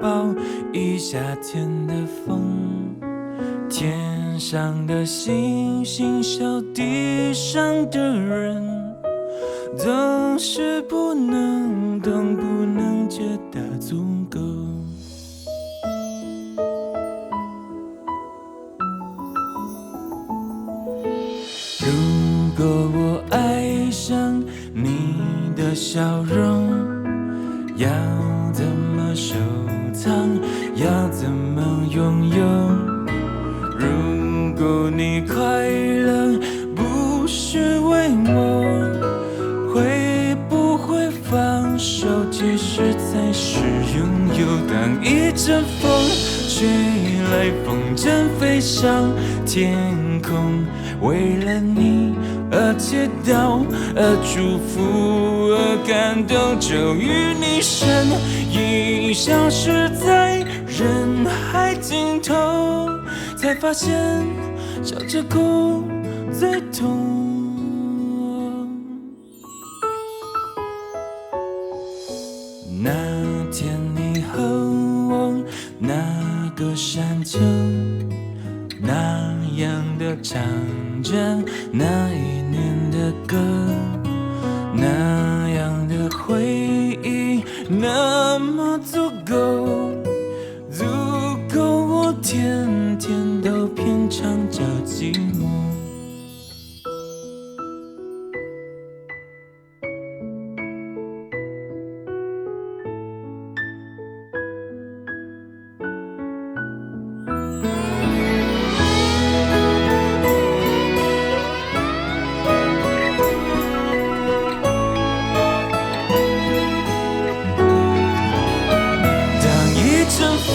抱一夏天的风，天上的星星笑地上的人，总是不能懂，不能觉得足够。如果我爱上你的笑容，要怎么收藏？要怎么拥有？如果你快乐不是为我，会不会放手？其实才是拥有。当一阵风吹来，风筝飞上天空，为了你而祈祷，而祝福，而感动，就与你身影消失在人海尽头，才发现笑着哭最痛。那天你和我那个山丘，那样的唱着那一年的歌，那样的回忆那么足够，足够我天天都品尝着寂寞。风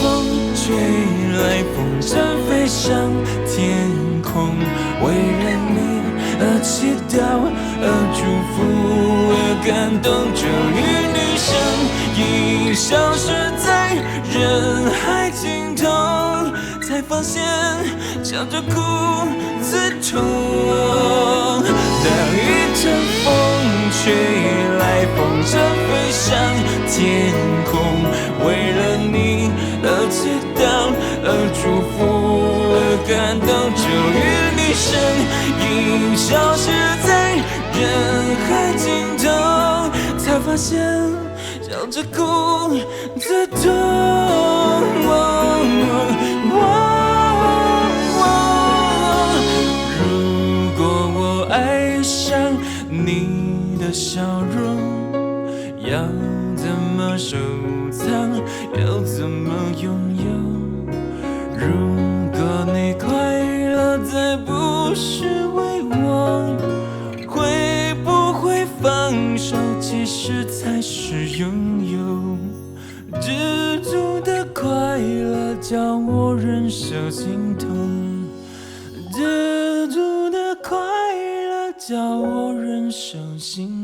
吹来，风筝飞上天空，为了你而祈祷，而祝福，而感动，就与你身影消失在人海尽头，才发现笑着哭最痛。当一阵风吹来，风筝飞上天空，为了你而祈祷，而祝福，而感动，就与你身影消失在人海尽头，才发现笑着哭最痛。如果我爱上你的笑容，要怎么收藏？要怎么拥有？如果你快乐再不是为我，会不会放手？其实才是拥有。知足的快乐叫我忍受心痛，知足的快乐叫我忍受心痛。